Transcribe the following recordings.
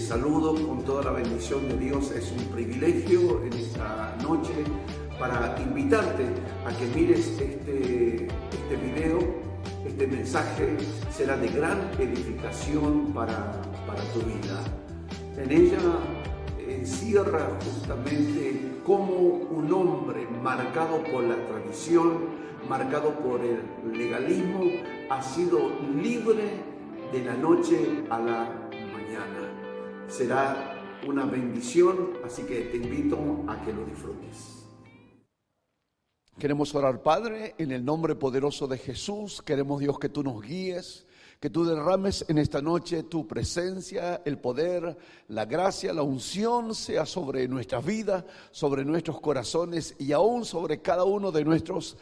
saludo con toda la bendición de Dios. Es un privilegio en esta noche para invitarte a que mires este video. Este mensaje será de gran edificación para tu vida. En ella encierra justamente cómo un hombre marcado por la tradición, marcado por el legalismo, ha sido libre de la noche a la mañana. Será una bendición, así que te invito a que lo disfrutes. Queremos orar, Padre, en el nombre poderoso de Jesús. Queremos, Dios, que tú nos guíes, que tú derrames en esta noche tu presencia, el poder, la gracia, la unción sea sobre nuestras vidas, sobre nuestros corazones y aún sobre cada uno de nuestros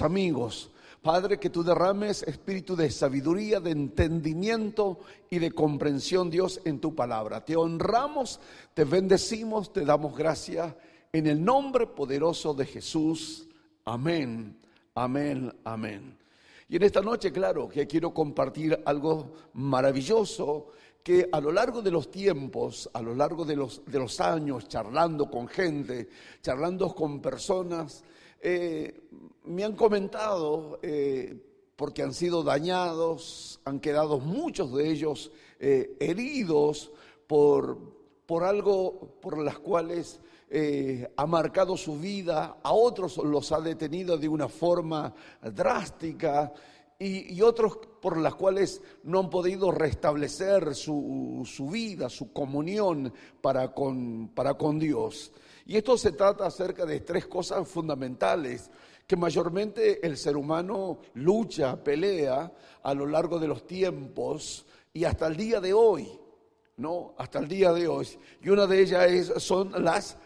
amigos. Padre, que tú derrames espíritu de sabiduría, de entendimiento y de comprensión, Dios, en tu palabra. Te honramos, te bendecimos, te damos gracias en el nombre poderoso de Jesús. Amén, amén, amén. Y en esta noche, claro, que quiero compartir algo maravilloso que a lo largo de los tiempos, a lo largo de los años, charlando con gente, charlando con personas, me han comentado, porque han sido dañados, han quedado muchos de ellos heridos por algo por las cuales ha marcado su vida, a otros los ha detenido de una forma drástica y otros por las cuales no han podido restablecer su vida, su comunión para con Dios. Y esto se trata acerca de tres cosas fundamentales que mayormente el ser humano lucha, pelea a lo largo de los tiempos y hasta el día de hoy, ¿no? Hasta el día de hoy. Y una de ellas son las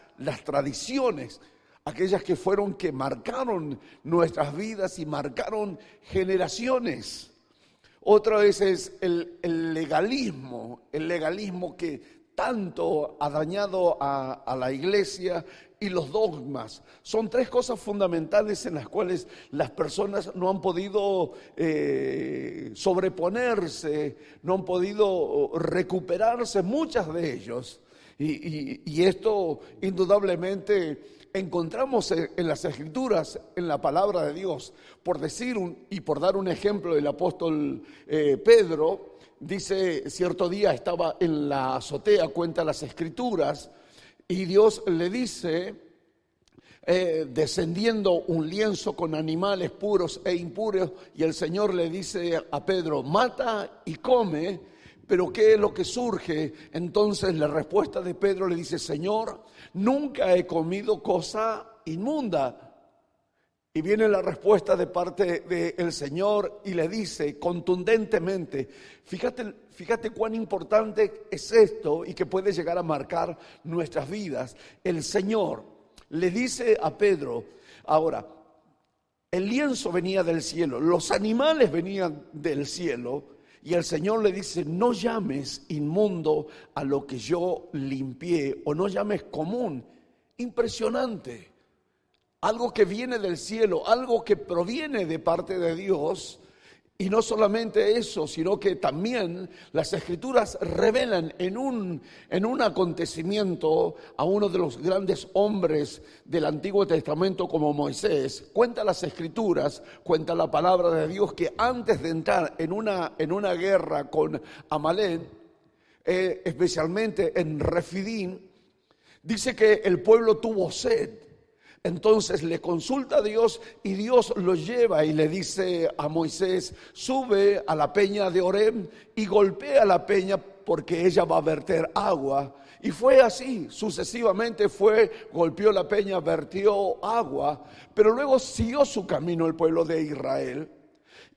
tradiciones, aquellas que marcaron nuestras vidas y marcaron generaciones. Otra vez es el legalismo que tanto ha dañado a la iglesia y los dogmas. Son tres cosas fundamentales en las cuales las personas no han podido sobreponerse, no han podido recuperarse, muchas de ellos. Y esto indudablemente encontramos en las Escrituras, en la palabra de Dios. Por dar un ejemplo, el apóstol Pedro dice, cierto día estaba en la azotea, cuenta las Escrituras, y Dios le dice, descendiendo un lienzo con animales puros e impuros, y el Señor le dice a Pedro, mata y come. Pero ¿qué es lo que surge? Entonces la respuesta de Pedro le dice, Señor, nunca he comido cosa inmunda. Y viene la respuesta de parte del Señor y le dice contundentemente, fíjate cuán importante es esto y que puede llegar a marcar nuestras vidas. El Señor le dice a Pedro, ahora, el lienzo venía del cielo, los animales venían del cielo, y el Señor le dice, no llames inmundo a lo que yo limpié, o no llames común. Impresionante. Algo que viene del cielo, algo que proviene de parte de Dios. Y no solamente eso, sino que también las Escrituras revelan en un acontecimiento a uno de los grandes hombres del Antiguo Testamento como Moisés. Cuenta las Escrituras, cuenta la palabra de Dios que antes de entrar en una guerra con Amalek, especialmente en Refidín, dice que el pueblo tuvo sed. Entonces le consulta a Dios y Dios lo lleva y le dice a Moisés, sube a la peña de Oreb y golpea la peña porque ella va a verter agua. Y fue así, sucesivamente golpeó la peña, vertió agua, pero luego siguió su camino el pueblo de Israel.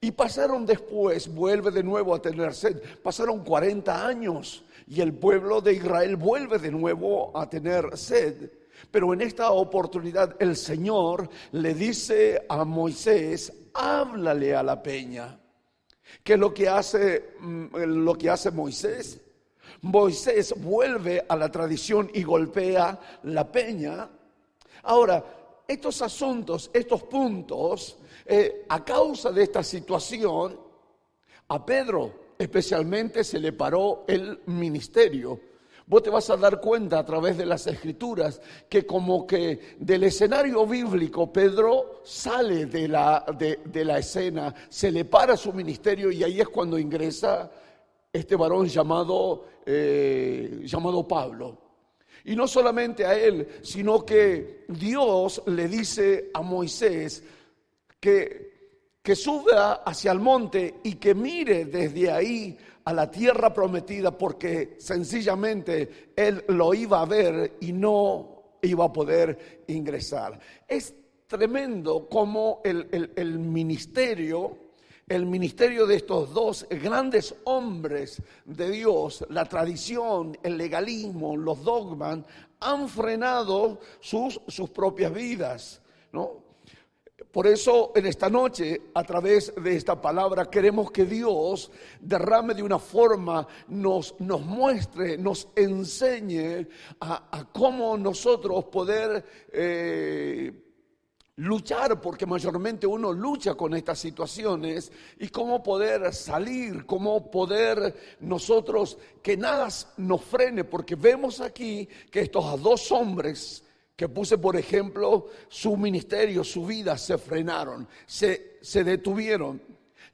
Y pasaron después, vuelve de nuevo a tener sed, pasaron 40 años y el pueblo de Israel vuelve de nuevo a tener sed. Pero en esta oportunidad el Señor le dice a Moisés, háblale a la peña. ¿Qué es lo que hace Moisés? Moisés vuelve a la tradición y golpea la peña. Ahora, estos asuntos, estos puntos, a causa de esta situación, a Pedro especialmente se le paró el ministerio. Vos te vas a dar cuenta a través de las Escrituras que como que del escenario bíblico Pedro sale de la escena, se le para su ministerio y ahí es cuando ingresa este varón llamado Pablo. Y no solamente a él, sino que Dios le dice a Moisés que suba hacia el monte y que mire desde ahí a la tierra prometida, porque sencillamente él lo iba a ver y no iba a poder ingresar. Es tremendo como el ministerio de estos dos grandes hombres de Dios, la tradición, el legalismo, los dogmas, han frenado sus propias vidas, ¿no? Por eso en esta noche, a través de esta palabra, queremos que Dios derrame de una forma, nos muestre, nos enseñe a cómo nosotros poder luchar, porque mayormente uno lucha con estas situaciones, y cómo poder salir, cómo poder nosotros, que nada nos frene, porque vemos aquí que estos dos hombres que puse por ejemplo, su ministerio, su vida se frenaron, se detuvieron.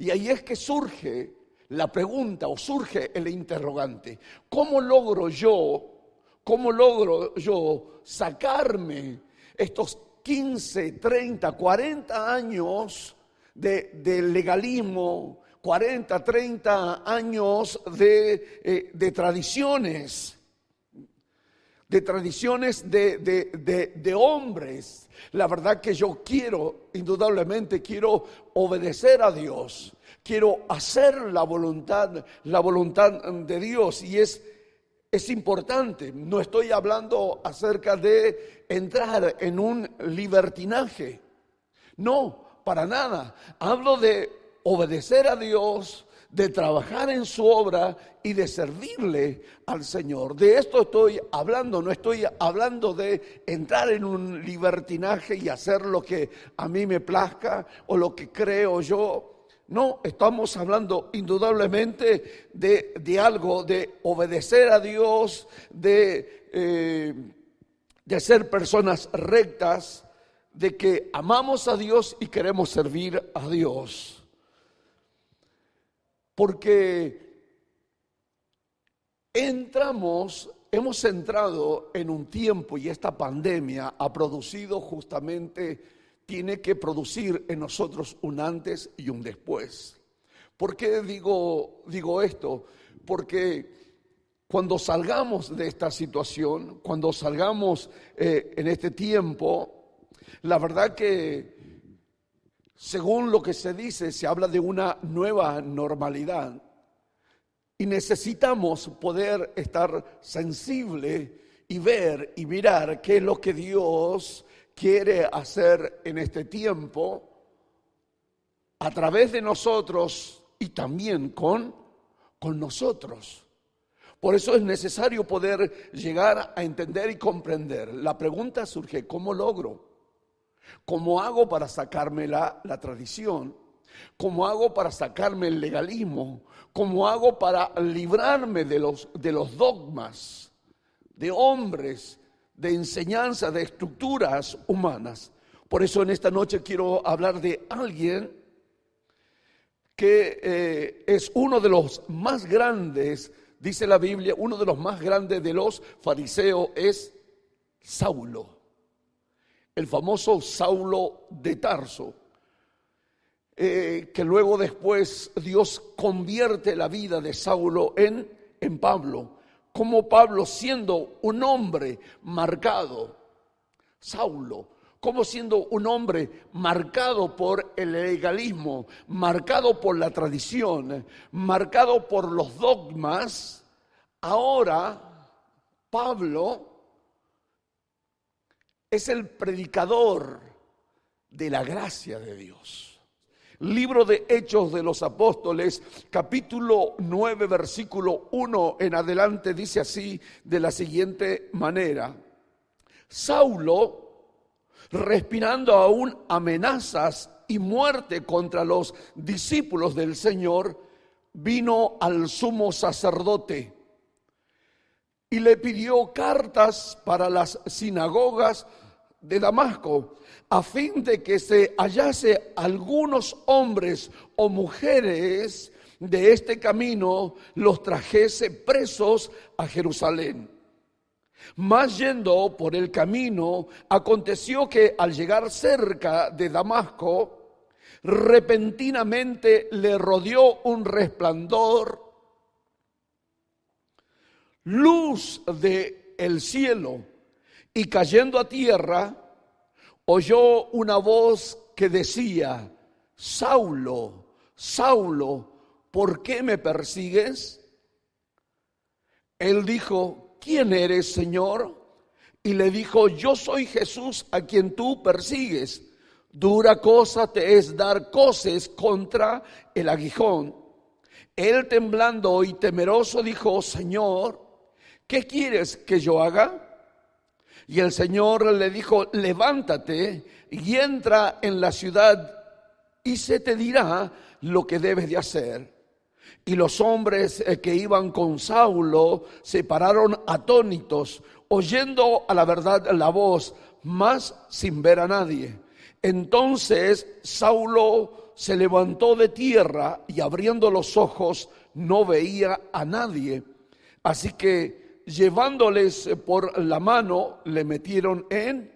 Y ahí es que surge la pregunta o surge el interrogante. ¿Cómo logro yo sacarme estos 15, 30, 40 años de legalismo, 40, 30 años de tradiciones? De tradiciones de hombres. La verdad que yo indudablemente quiero obedecer a Dios, quiero hacer la voluntad de Dios, y es importante. No estoy hablando acerca de entrar en un libertinaje, no, para nada. Hablo de obedecer a Dios, de trabajar en su obra y de servirle al Señor. De esto estoy hablando, no estoy hablando de entrar en un libertinaje y hacer lo que a mí me plazca o lo que creo yo. No, estamos hablando indudablemente de algo, de obedecer a Dios, de ser personas rectas, de que amamos a Dios y queremos servir a Dios. Porque hemos entrado en un tiempo, y esta pandemia ha producido justamente, tiene que producir en nosotros un antes y un después. ¿Por qué digo esto? Porque cuando salgamos de esta situación, cuando salgamos en este tiempo, la verdad que según lo que se dice, se habla de una nueva normalidad y necesitamos poder estar sensible y ver y mirar qué es lo que Dios quiere hacer en este tiempo a través de nosotros y también con nosotros. Por eso es necesario poder llegar a entender y comprender. La pregunta surge: ¿cómo logro? ¿Cómo hago para sacarme la tradición? ¿Cómo hago para sacarme el legalismo? ¿Cómo hago para librarme de los dogmas, de hombres, de enseñanza, de estructuras humanas? Por eso en esta noche quiero hablar de alguien que es uno de los más grandes, dice la Biblia, uno de los más grandes de los fariseos es Saulo. El famoso Saulo de Tarso, que luego después Dios convierte la vida de Saulo en Pablo. Como Pablo, siendo un hombre marcado, Saulo, como siendo un hombre marcado por el legalismo, marcado por la tradición, marcado por los dogmas, ahora Pablo es el predicador de la gracia de Dios. Libro de Hechos de los Apóstoles, capítulo 9, versículo 1 en adelante, dice así, de la siguiente manera: Saulo, respirando aún amenazas y muerte contra los discípulos del Señor, vino al sumo sacerdote y le pidió cartas para las sinagogas de Damasco, a fin de que se hallase algunos hombres o mujeres de este camino, los trajese presos a Jerusalén. Mas yendo por el camino, aconteció que al llegar cerca de Damasco, repentinamente le rodeó un resplandor, luz del cielo, y cayendo a tierra, oyó una voz que decía: Saulo, Saulo, ¿por qué me persigues? Él dijo: ¿quién eres, Señor? Y le dijo: yo soy Jesús a quien tú persigues. Dura cosa te es dar coces contra el aguijón. Él, temblando y temeroso, dijo: Señor, ¿qué quieres que yo haga? Y el Señor le dijo: levántate y entra en la ciudad, y se te dirá lo que debes de hacer. Y los hombres que iban con Saulo se pararon atónitos, oyendo a la verdad la voz, mas sin ver a nadie. Entonces Saulo se levantó de tierra y, abriendo los ojos, no veía a nadie. Así que, llevándoles por la mano, le metieron en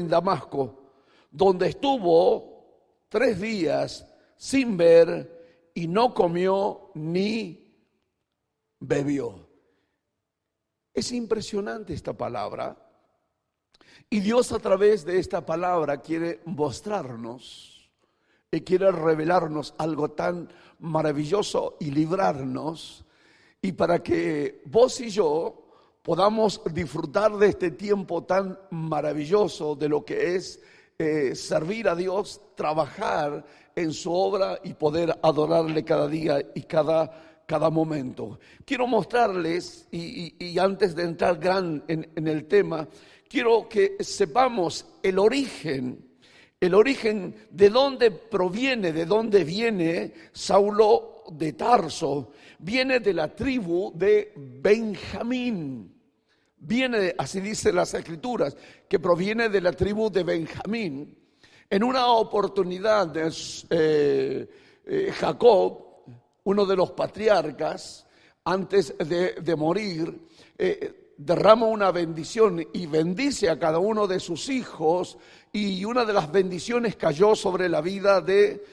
Damasco, donde estuvo 3 días sin ver, y no comió ni bebió. Es impresionante esta palabra, y Dios, a través de esta palabra, quiere mostrarnos y quiere revelarnos algo tan maravilloso y librarnos, y para que vos y yo podamos disfrutar de este tiempo tan maravilloso de lo que es servir a Dios, trabajar en su obra y poder adorarle cada día y cada momento. Quiero mostrarles, y antes de entrar en el tema, quiero que sepamos el origen de dónde proviene, de dónde viene Saulo de Tarso. Viene de la tribu de Benjamín. Viene, así dice las Escrituras, que proviene de la tribu de Benjamín. En una oportunidad, Jacob, uno de los patriarcas, antes de morir, derrama una bendición y bendice a cada uno de sus hijos, y una de las bendiciones cayó sobre la vida de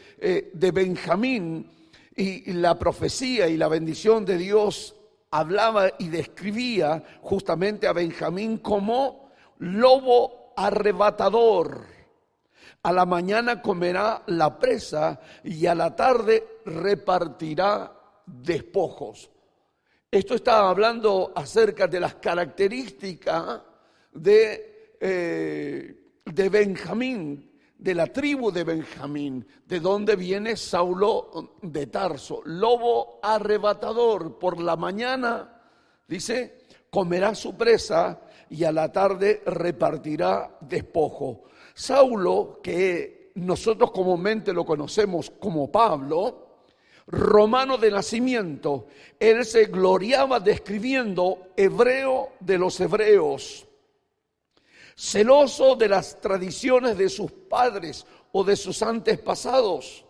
Benjamín. Y la profecía y la bendición de Dios hablaba y describía justamente a Benjamín como lobo arrebatador. A la mañana comerá la presa y a la tarde repartirá despojos. Esto está hablando acerca de las características de Benjamín, de la tribu de Benjamín, de donde viene Saulo de Tarso. Lobo arrebatador, por la mañana, dice, comerá su presa y a la tarde repartirá despojo. Saulo, que nosotros comúnmente lo conocemos como Pablo, romano de nacimiento, él se gloriaba describiendo hebreo de los hebreos, celoso de las tradiciones de sus padres o de sus antepasados.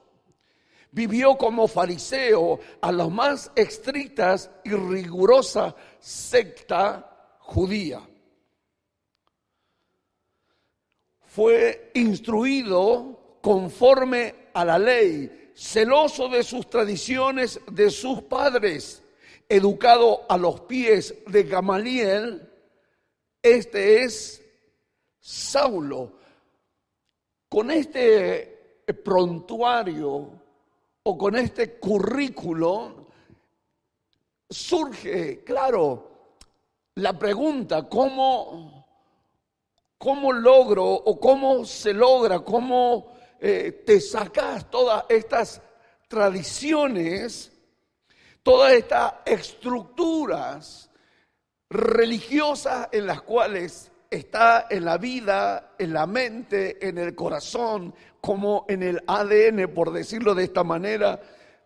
Vivió como fariseo a la más estrictas y rigurosa secta judía. Fue instruido conforme a la ley, celoso de sus tradiciones de sus padres, educado a los pies de Gamaliel. Este es Saulo. Con este prontuario o con este currículo surge, claro, la pregunta: ¿cómo logro o cómo se logra, cómo te sacas todas estas tradiciones, todas estas estructuras religiosas en las cuales está en la vida, en la mente, en el corazón, como en el ADN, por decirlo de esta manera,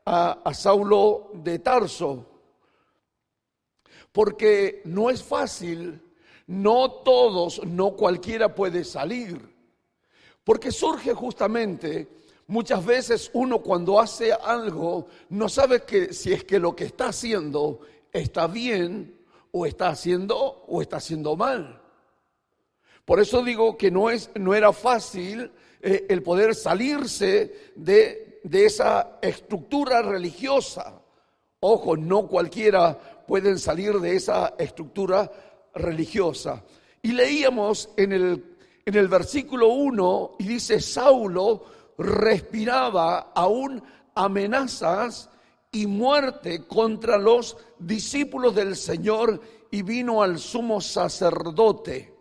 a Saulo de Tarso? porque no es fácil, no todos, no cualquiera puede salir, porque surge justamente, muchas veces uno cuando hace algo no sabe si es que lo que está haciendo está bien o está haciendo mal. Por eso digo que no era fácil el poder salirse de esa estructura religiosa. Ojo, no cualquiera puede salir de esa estructura religiosa. Y leíamos en el versículo 1 y dice: Saulo respiraba aún amenazas y muerte contra los discípulos del Señor, y vino al sumo sacerdote.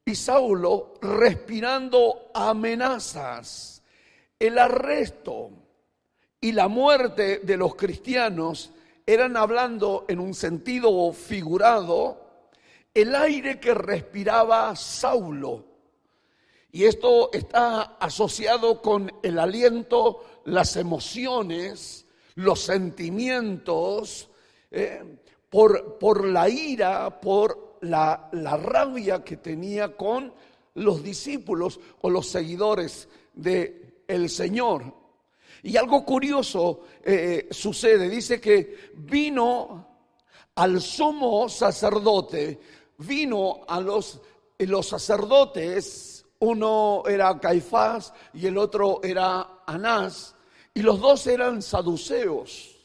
Y Saulo respirando amenazas, el arresto y la muerte de los cristianos eran, hablando en un sentido figurado, el aire que respiraba Saulo. Y esto está asociado con el aliento, las emociones, los sentimientos, por la ira, por la rabia que tenía con los discípulos o los seguidores del Señor. Y algo curioso sucede, dice que vino al sumo sacerdote, vino a los sacerdotes, uno era Caifás y el otro era Anás, y los dos eran saduceos,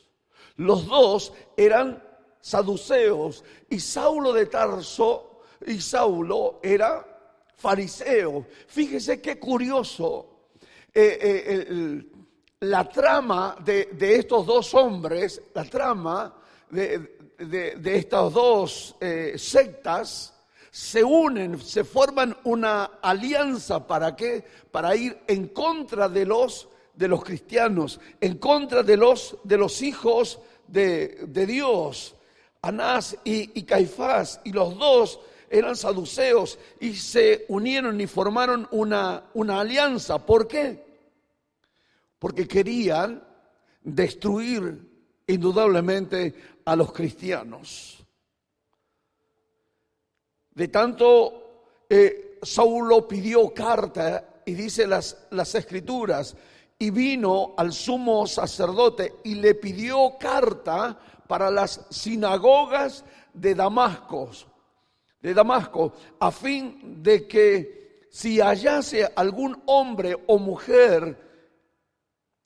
y Saulo de Tarso y Saulo era fariseo. Fíjese qué curioso, la trama de estos dos hombres, la trama de estas dos sectas se unen, se forman una alianza. ¿Para qué? Para ir en contra de los cristianos, en contra de los hijos de Dios. Anás y Caifás, y los dos eran saduceos, y se unieron y formaron una alianza. ¿Por qué? Porque querían destruir indudablemente a los cristianos. De tanto Saulo pidió carta, y dice las Escrituras, y vino al sumo sacerdote y le pidió carta para las sinagogas de Damasco, a fin de que si hallase algún hombre o mujer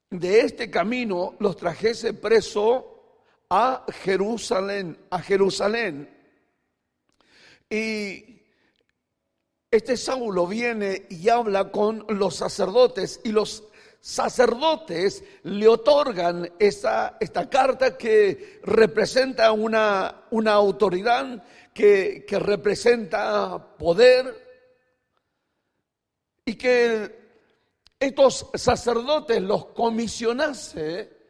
de este camino, los trajese preso a Jerusalén. Y este Saulo viene y habla con los sacerdotes, y los sacerdotes le otorgan esta carta que representa una autoridad, que representa poder, y que estos sacerdotes los comisionase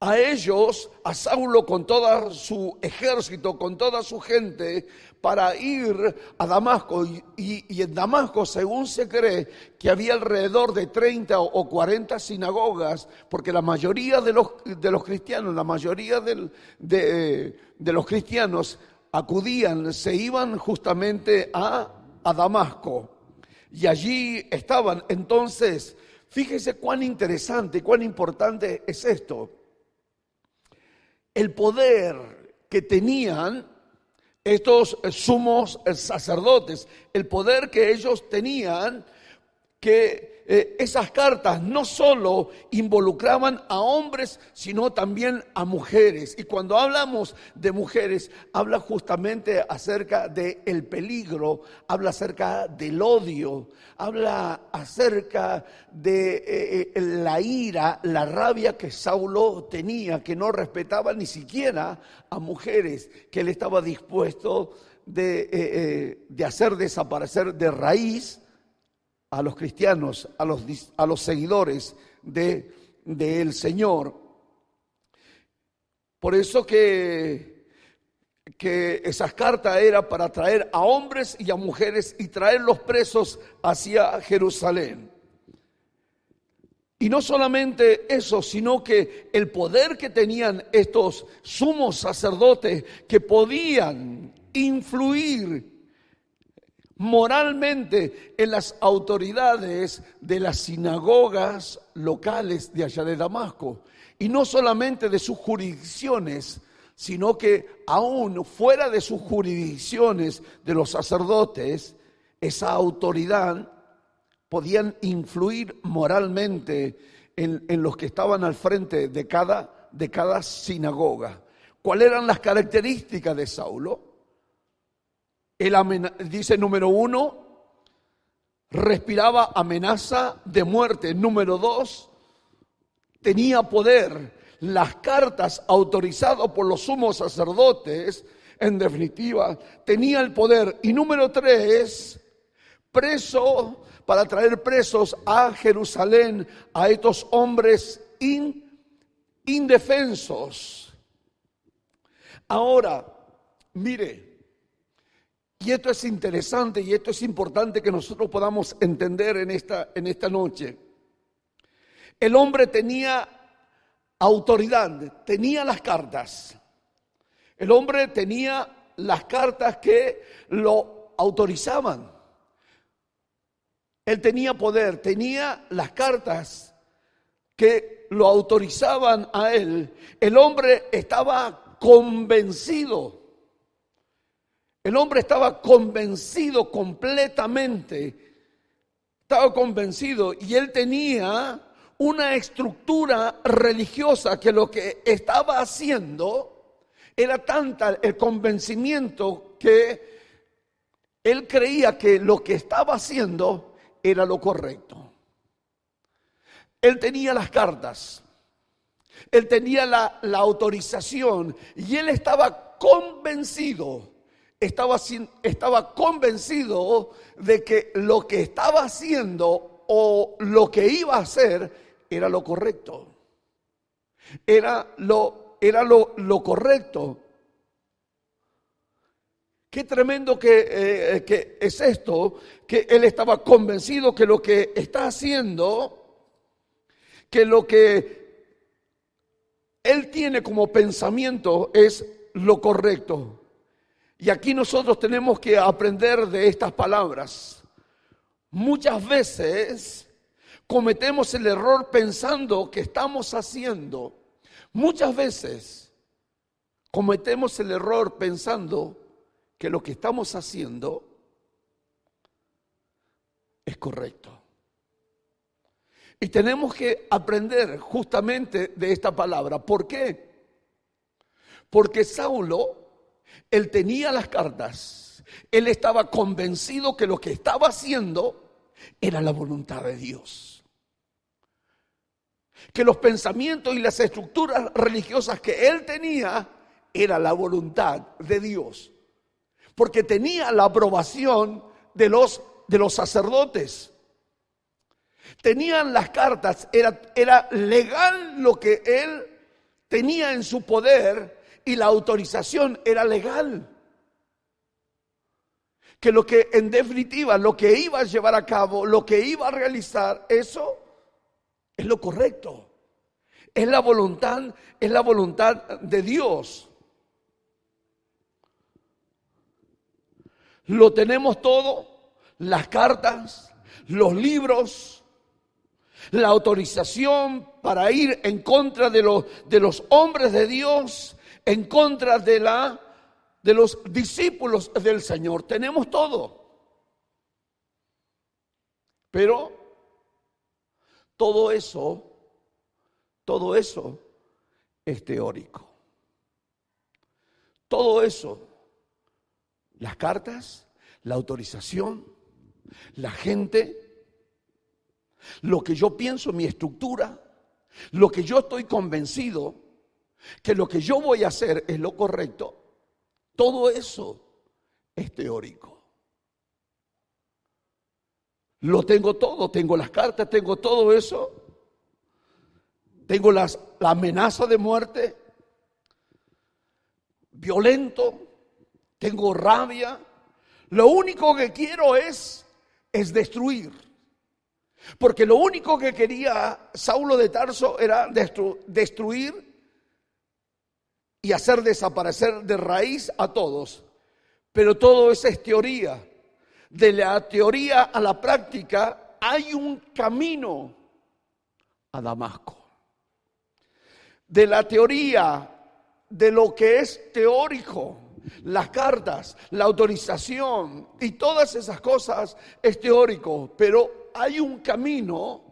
a ellos, a Saulo con todo su ejército, con toda su gente, para ir a Damasco. Y en Damasco, según se cree, que había alrededor de 30 o 40 sinagogas, porque la mayoría de los cristianos, la mayoría de los cristianos acudían, se iban justamente a Damasco. Y allí estaban. Entonces, fíjese cuán interesante, cuán importante es esto. El poder que tenían estos sumos sacerdotes, el poder que ellos tenían, que esas cartas no solo involucraban a hombres, sino también a mujeres. Y cuando hablamos de mujeres, habla justamente acerca del peligro, habla acerca del odio, habla acerca de la ira, la rabia que Saulo tenía, que no respetaba ni siquiera a mujeres, que él estaba dispuesto de hacer desaparecer de raíz a los cristianos, a los seguidores del Señor. Por eso que esas cartas eran para traer a hombres y a mujeres y traerlos presos hacia Jerusalén. Y no solamente eso, sino que el poder que tenían estos sumos sacerdotes, que podían influir moralmente en las autoridades de las sinagogas locales de allá de Damasco. Y no solamente de sus jurisdicciones, sino que aún fuera de sus jurisdicciones de los sacerdotes, esa autoridad podían influir moralmente en los que estaban al frente de cada sinagoga. ¿Cuáles eran las características de Saulo? Él dice, número 1, respiraba amenaza de muerte. Número 2, tenía poder. Las cartas autorizadas por los sumos sacerdotes, en definitiva, tenía el poder. Y número 3, para traer presos a Jerusalén a estos hombres indefensos. Ahora, mire, y esto es interesante y esto es importante que nosotros podamos entender en esta noche. El hombre tenía autoridad, tenía las cartas. El hombre tenía las cartas que lo autorizaban. Él tenía poder, tenía las cartas que lo autorizaban a él. El hombre estaba convencido. El hombre estaba convencido completamente. Estaba convencido y él tenía una estructura religiosa que lo que estaba haciendo era tanta el convencimiento que él creía que lo que estaba haciendo era lo correcto. Él tenía las cartas, él tenía la autorización y él estaba convencido. Estaba convencido de que lo que estaba haciendo o lo que iba a hacer era lo correcto. Era lo correcto. Qué tremendo que es esto, que él estaba convencido que lo que está haciendo, que lo que él tiene como pensamiento es lo correcto. Y aquí nosotros tenemos que aprender de estas palabras. Muchas veces cometemos el error pensando que estamos haciendo. Muchas veces cometemos el error pensando que lo que estamos haciendo es correcto. Y tenemos que aprender justamente de esta palabra. ¿Por qué? Porque Saulo, él tenía las cartas, él estaba convencido que lo que estaba haciendo era la voluntad de Dios. Que los pensamientos y las estructuras religiosas que él tenía era la voluntad de Dios. Porque tenía la aprobación de los sacerdotes. Tenían las cartas, era legal lo que él tenía en su poder y la autorización era legal. Que lo que en definitiva, lo que iba a llevar a cabo, lo que iba a realizar, eso es lo correcto. Es la voluntad de Dios. Lo tenemos todo, las cartas, los libros, la autorización para ir en contra de los hombres de Dios, en contra de los discípulos del Señor. Tenemos todo. Pero todo eso es teórico. Todo eso, las cartas, la autorización, la gente, lo que yo pienso, mi estructura, lo que yo estoy convencido, que lo que yo voy a hacer es lo correcto, todo eso es teórico. Lo tengo todo, tengo las cartas, tengo todo eso, tengo la amenaza de muerte, violento, tengo rabia. Lo único que quiero es destruir. Porque lo único que quería Saulo de Tarso era destruir y hacer desaparecer de raíz a todos. Pero todo eso es teoría. De la teoría a la práctica hay un camino a Damasco. De la teoría, de lo que es teórico, las cartas, la autorización y todas esas cosas es teórico, pero hay un camino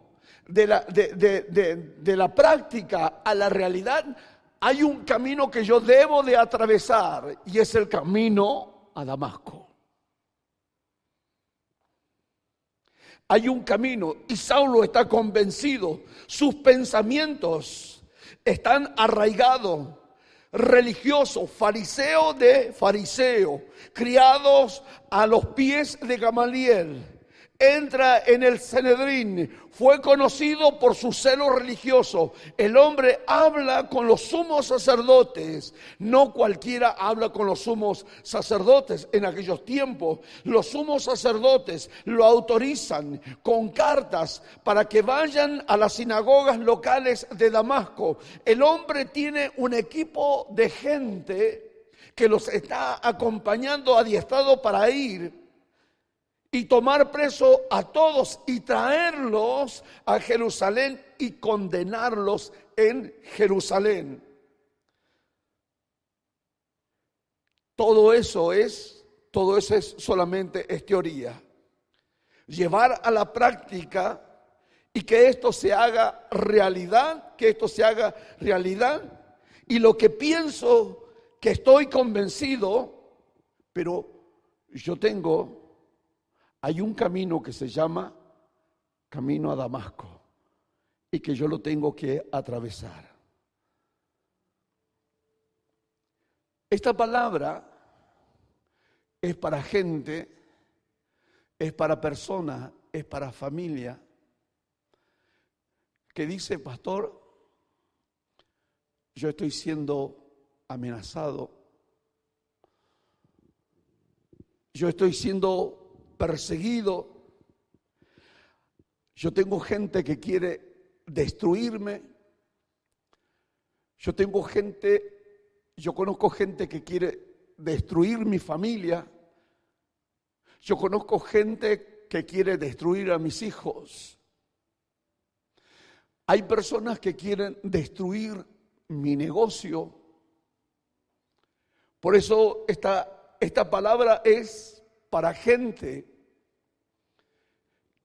de la práctica a la realidad. Hay un camino que yo debo de atravesar y es el camino a Damasco. Hay un camino y Saulo está convencido, sus pensamientos están arraigados, religiosos, fariseo de fariseo, criados a los pies de Gamaliel. Entra en el Sanedrín, fue conocido por su celo religioso. El hombre habla con los sumos sacerdotes. No cualquiera habla con los sumos sacerdotes. En aquellos tiempos, los sumos sacerdotes lo autorizan con cartas para que vayan a las sinagogas locales de Damasco. El hombre tiene un equipo de gente que los está acompañando adiestrado para ir y tomar preso a todos y traerlos a Jerusalén y condenarlos en Jerusalén. Todo eso es solamente teoría. Llevar a la práctica y que esto se haga realidad, y lo que pienso que estoy convencido, pero hay un camino que se llama camino a Damasco y que yo lo tengo que atravesar. Esta palabra es para gente, es para personas, es para familia que dice: pastor, yo estoy siendo amenazado, yo estoy siendo perseguido, yo tengo gente que quiere destruirme, yo conozco gente que quiere destruir mi familia, yo conozco gente que quiere destruir a mis hijos, hay personas que quieren destruir mi negocio. Por eso esta palabra es para gente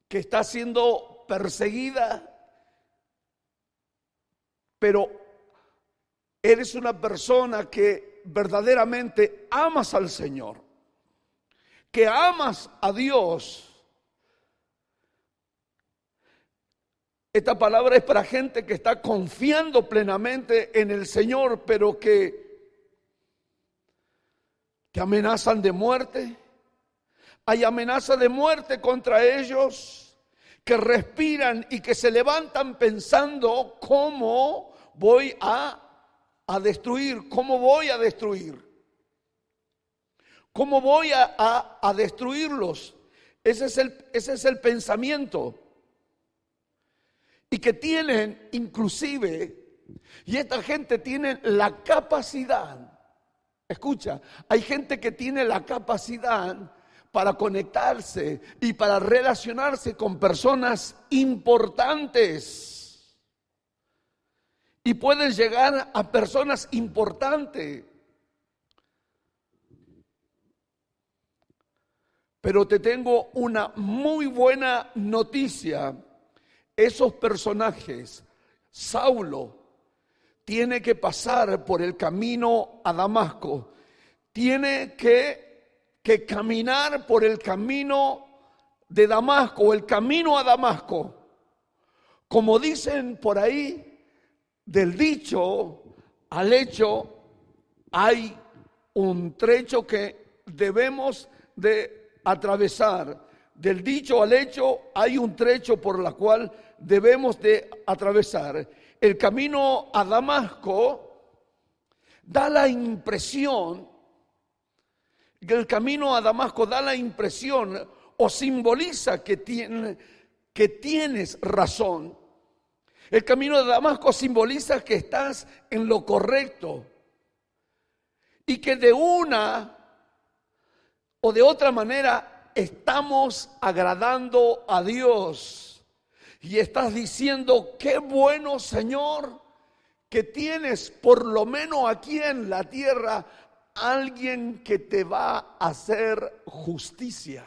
que está siendo perseguida, pero eres una persona que verdaderamente amas al Señor, que amas a Dios. Esta palabra es para gente que está confiando plenamente en el Señor, pero que amenazan de muerte. Hay amenaza de muerte contra ellos, que respiran y que se levantan pensando: ¿cómo voy a destruir? ¿Cómo voy a destruir? ¿Cómo voy a destruirlos? Ese es el pensamiento. Y que tienen inclusive, y esta gente tiene la capacidad, escucha, hay gente que tiene la capacidad para conectarse y para relacionarse con personas importantes. Y pueden llegar a personas importantes. Pero te tengo una muy buena noticia. Esos personajes, Saulo, tiene que pasar por el camino a Damasco. Tiene que caminar por el camino de Damasco, el camino a Damasco. Como dicen por ahí, del dicho al hecho hay un trecho que debemos de atravesar. Del dicho al hecho hay un trecho por la cual debemos de atravesar. El camino a Damasco da la impresión, o simboliza que que tienes razón. El camino de Damasco simboliza que estás en lo correcto y que de una o de otra manera estamos agradando a Dios. Y estás diciendo, qué bueno, Señor, que tienes por lo menos aquí en la tierra alguien que te va a hacer justicia.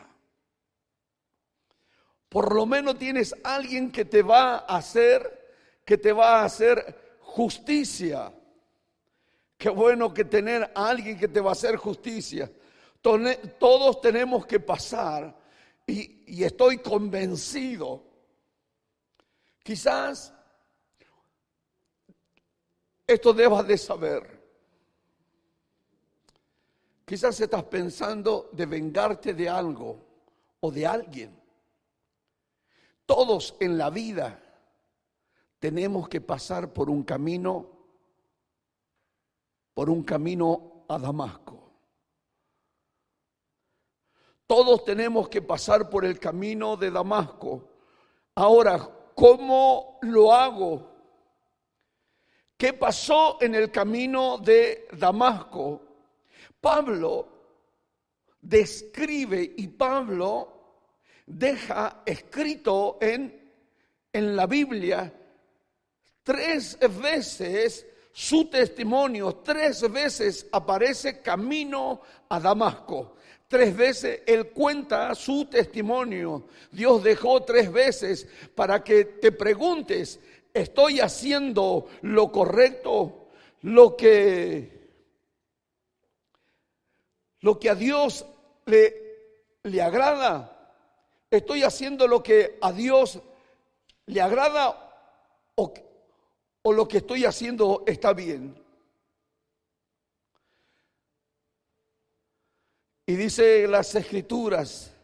Por lo menos tienes alguien que te va a hacer justicia. Qué bueno que tener a alguien que te va a hacer justicia. Todos tenemos que pasar y estoy convencido. Quizás esto debas de saber. Quizás estás pensando de vengarte de algo o de alguien. Todos en la vida tenemos que pasar por un camino a Damasco. Todos tenemos que pasar por el camino de Damasco. Ahora, ¿cómo lo hago? ¿Qué pasó en el camino de Damasco? Pablo describe y Pablo deja escrito en la Biblia 3 veces su testimonio, 3 veces aparece camino a Damasco. 3 veces él cuenta su testimonio. Dios dejó 3 veces para que te preguntes, ¿estoy haciendo lo correcto? Lo que a Dios le agrada. ¿Estoy haciendo lo que a Dios le agrada o lo que estoy haciendo está bien? Y dice las Escrituras,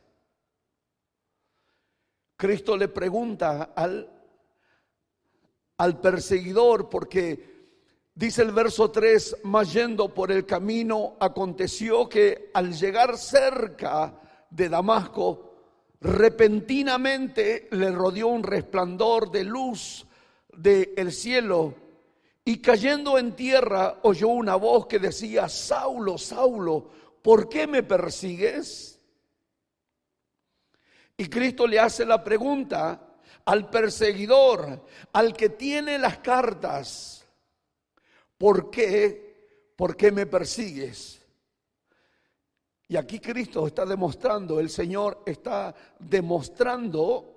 Cristo le pregunta al perseguidor, porque dice el verso 3, mas yendo por el camino aconteció que al llegar cerca de Damasco, repentinamente le rodeó un resplandor de luz del cielo y cayendo en tierra oyó una voz que decía, Saulo, Saulo, ¿por qué me persigues? Y Cristo le hace la pregunta al perseguidor, al que tiene las cartas, ¿por qué? ¿Por qué me persigues? Y aquí Cristo está demostrando, el Señor está demostrando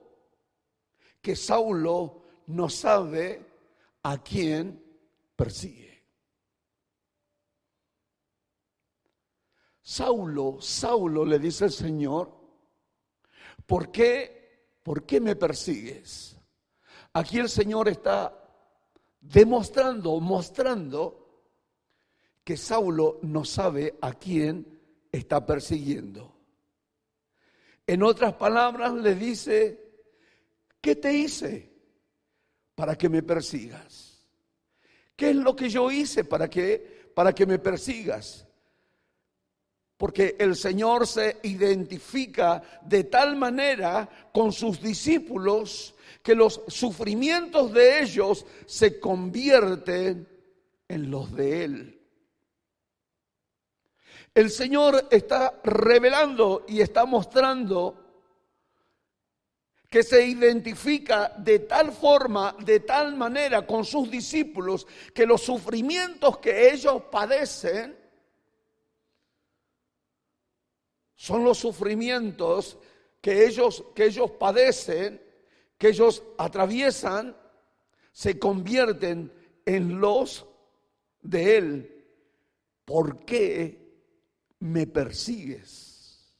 que Saulo no sabe a quién persigue. Saulo, Saulo, le dice el Señor, ¿por qué me persigues? Aquí el Señor está mostrando que Saulo no sabe a quién está persiguiendo. En otras palabras le dice, ¿qué te hice para que me persigas? ¿Qué es lo que yo hice para que me persigas? Porque el Señor se identifica de tal manera con sus discípulos que los sufrimientos de ellos se convierten en los de Él. El Señor está revelando y está mostrando que se identifica de tal forma, de tal manera con sus discípulos, que los sufrimientos que ellos padecen son los sufrimientos que ellos padecen, que ellos atraviesan, se convierten en los de Él. ¿Por qué me persigues?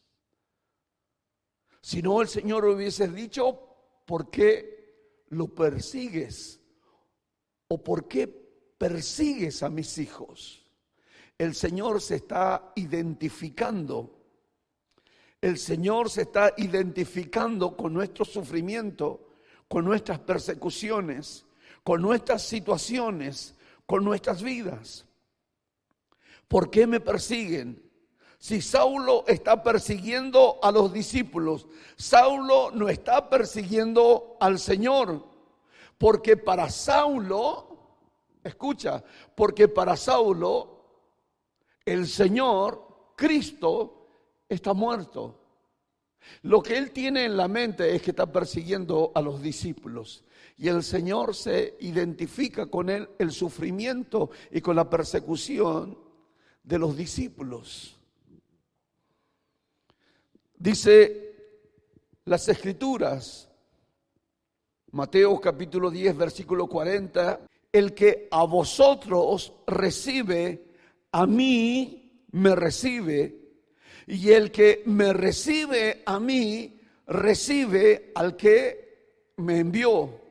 Si no, el Señor hubiese dicho, ¿por qué lo persigues? ¿O por qué persigues a mis hijos? El Señor se está identificando. El Señor se está identificando con nuestro sufrimiento, con nuestras persecuciones, con nuestras situaciones, con nuestras vidas. ¿Por qué me persiguen? Si Saulo está persiguiendo a los discípulos, Saulo no está persiguiendo al Señor, porque para Saulo, escucha, porque para Saulo el Señor, Cristo, está muerto. Lo que él tiene en la mente es que está persiguiendo a los discípulos. Y el Señor se identifica con él, el sufrimiento y con la persecución de los discípulos. Dice las Escrituras, Mateo capítulo 10, versículo 40, el que a vosotros recibe, a mí me recibe, y el que me recibe a mí, recibe al que me envió.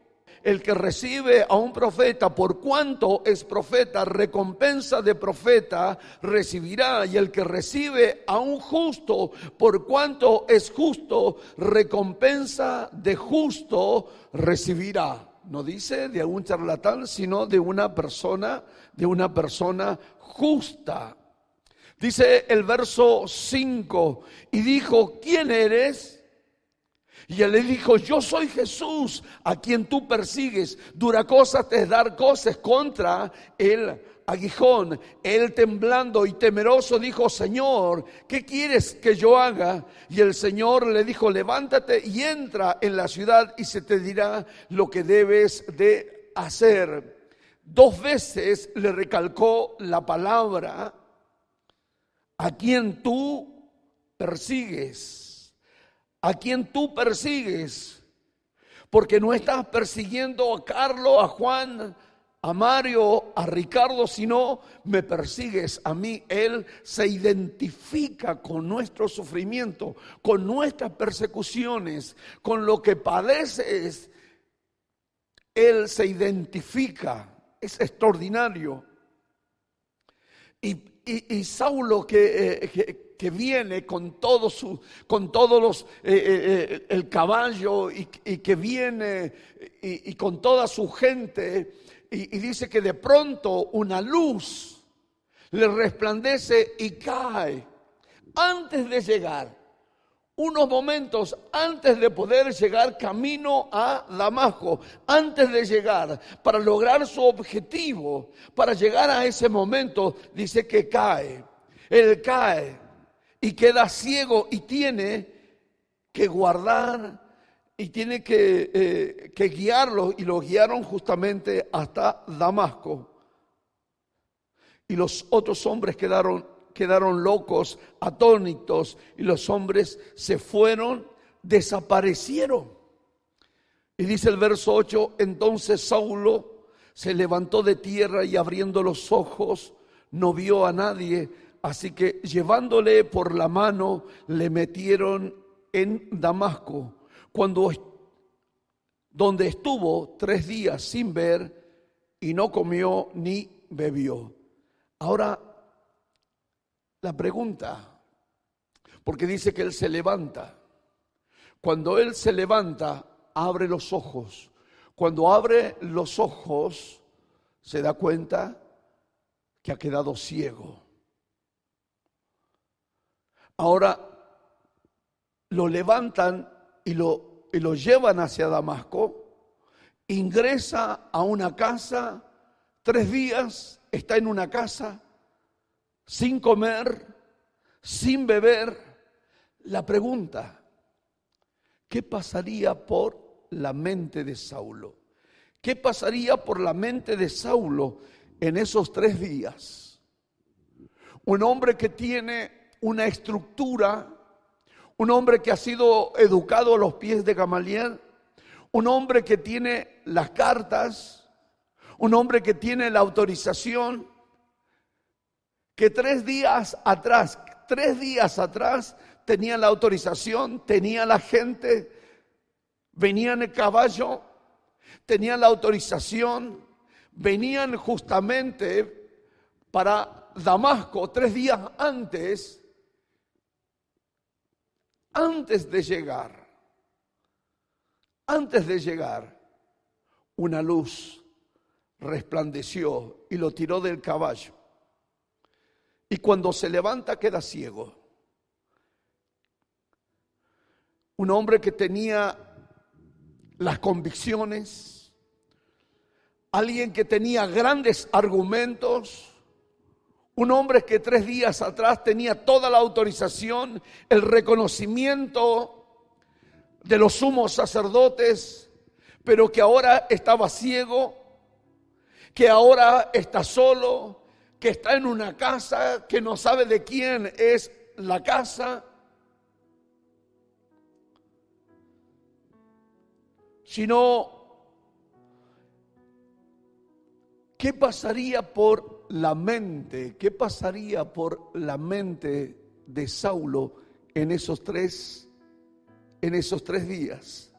El que recibe a un profeta por cuanto es profeta, recompensa de profeta recibirá. Y el que recibe a un justo por cuanto es justo, recompensa de justo recibirá. No dice de un charlatán, sino de una persona justa. Dice el verso 5, y dijo, ¿quién eres? Y él le dijo, yo soy Jesús, a quien tú persigues. Dura cosa te es dar cosas contra el aguijón. Él temblando y temeroso dijo, Señor, ¿qué quieres que yo haga? Y el Señor le dijo, levántate y entra en la ciudad y se te dirá lo que debes de hacer. 2 veces le recalcó la palabra, a quien tú persigues. A quien tú persigues, porque no estás persiguiendo a Carlos, a Juan, a Mario, a Ricardo, sino me persigues a mí. Él se identifica con nuestro sufrimiento, con nuestras persecuciones, con lo que padeces. Él se identifica, es extraordinario. Y Saulo que viene con todos el caballo y que viene y con toda su gente y dice que de pronto una luz le resplandece y cae antes de llegar. Unos momentos antes de poder llegar camino a Damasco, antes de llegar, para lograr su objetivo, para llegar a ese momento, dice que cae. Él cae y queda ciego y tiene que guardar y tiene que guiarlo, y lo guiaron justamente hasta Damasco. Y los otros hombres quedaron locos, atónitos, y los hombres se fueron, desaparecieron. Y dice el verso 8, entonces Saulo se levantó de tierra y abriendo los ojos no vio a nadie, así que llevándole por la mano le metieron en Damasco, donde estuvo 3 días sin ver y no comió ni bebió. Ahora, la pregunta, porque dice que él se levanta. Cuando él se levanta, abre los ojos. Cuando abre los ojos, se da cuenta que ha quedado ciego. Ahora, lo levantan y lo llevan hacia Damasco. Ingresa a una casa, 3 días está en una casa, sin comer, sin beber. La pregunta, ¿qué pasaría por la mente de Saulo? ¿Qué pasaría por la mente de Saulo en esos 3 días? Un hombre que tiene una estructura, un hombre que ha sido educado a los pies de Gamaliel, un hombre que tiene las cartas, un hombre que tiene la autorización, que 3 días atrás tenía la autorización, tenía la gente, venían en caballo, tenían la autorización, venían justamente para Damasco 3 días antes de llegar, una luz resplandeció y lo tiró del caballo. Y cuando se levanta queda ciego. un hombre que tenía las convicciones, alguien que tenía grandes argumentos, un hombre que 3 días atrás tenía toda la autorización, el reconocimiento de los sumos sacerdotes, pero que ahora estaba ciego, que ahora está solo, que está en una casa, que no sabe de quién es la casa, sino ¿qué pasaría por la mente? ¿Qué pasaría por la mente de Saulo en esos tres días?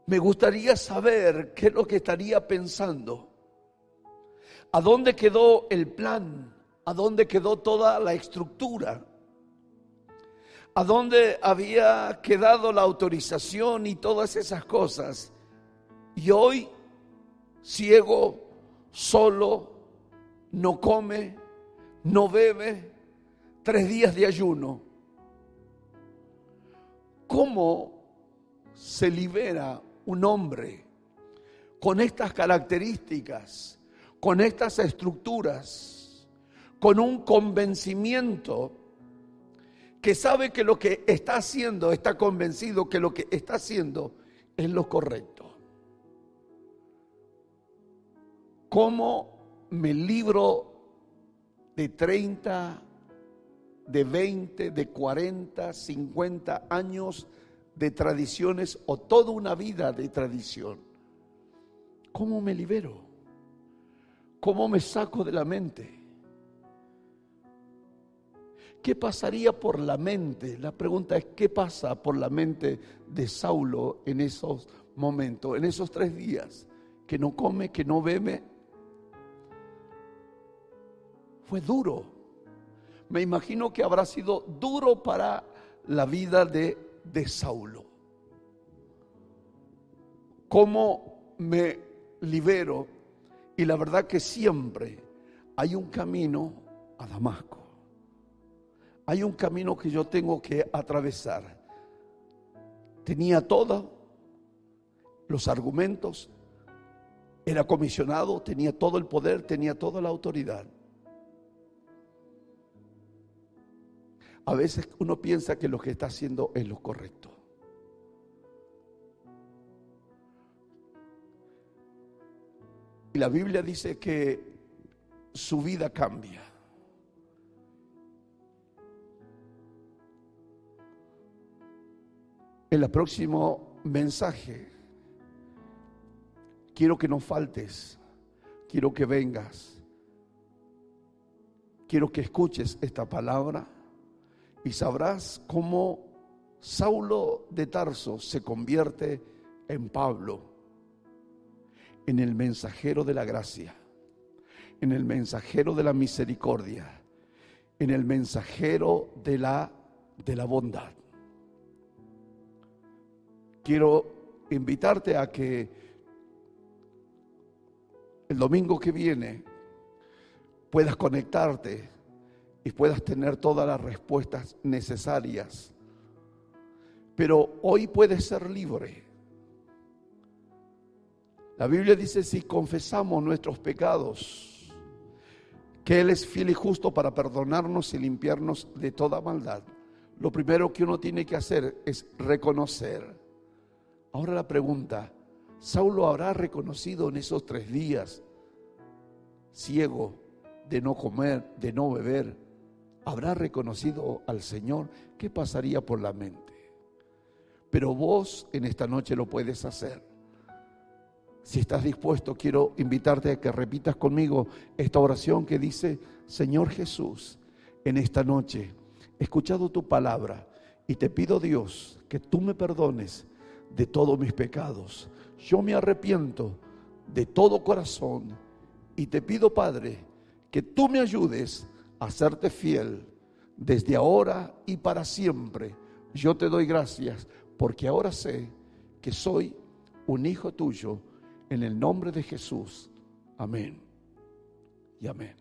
Me gustaría saber qué es lo que estaría pensando. ¿A dónde quedó el plan? ¿A dónde quedó toda la estructura? ¿A dónde había quedado la autorización y todas esas cosas? Y hoy, ciego, solo, no come, no bebe, 3 días de ayuno. ¿Cómo se libera un hombre con estas características, con estas estructuras, con un convencimiento que sabe que lo que está haciendo, está convencido que lo que está haciendo es lo correcto? ¿Cómo me libro de 30, de 20, de 40, 50 años de tradiciones o toda una vida de tradición? ¿Cómo me libero? ¿Cómo me saco de la mente? ¿Qué pasaría por la mente? La pregunta es, ¿qué pasa por la mente de Saulo en esos momentos, en esos 3 días? Que no come, que no bebe. Fue duro. Me imagino que habrá sido duro para la vida de Saulo. ¿Cómo me libero? Y la verdad que siempre hay un camino a Damasco. Hay un camino que yo tengo que atravesar. Tenía todos los argumentos, era comisionado, tenía todo el poder, tenía toda la autoridad. A veces uno piensa que lo que está haciendo es lo correcto. Y la Biblia dice que su vida cambia. En el próximo mensaje, quiero que no faltes, quiero que vengas, quiero que escuches esta palabra y sabrás cómo Saulo de Tarso se convierte en Pablo, en el mensajero de la gracia, en el mensajero de la misericordia, en el mensajero de la bondad. Quiero invitarte a que el domingo que viene puedas conectarte y puedas tener todas las respuestas necesarias. Pero hoy puedes ser libre. La Biblia dice, si confesamos nuestros pecados, que Él es fiel y justo para perdonarnos y limpiarnos de toda maldad. Lo primero que uno tiene que hacer es reconocer. Ahora la pregunta, ¿Saulo habrá reconocido en esos 3 días, ciego, de no comer, de no beber, habrá reconocido al Señor? ¿Qué pasaría por la mente? Pero vos en esta noche lo puedes hacer. Si estás dispuesto, quiero invitarte a que repitas conmigo esta oración que dice: Señor Jesús, en esta noche he escuchado tu palabra y te pido, Dios, que tú me perdones de todos mis pecados. Yo me arrepiento de todo corazón y te pido, Padre, que tú me ayudes a serte fiel desde ahora y para siempre. Yo te doy gracias porque ahora sé que soy un hijo tuyo, en el nombre de Jesús. Amén y amén.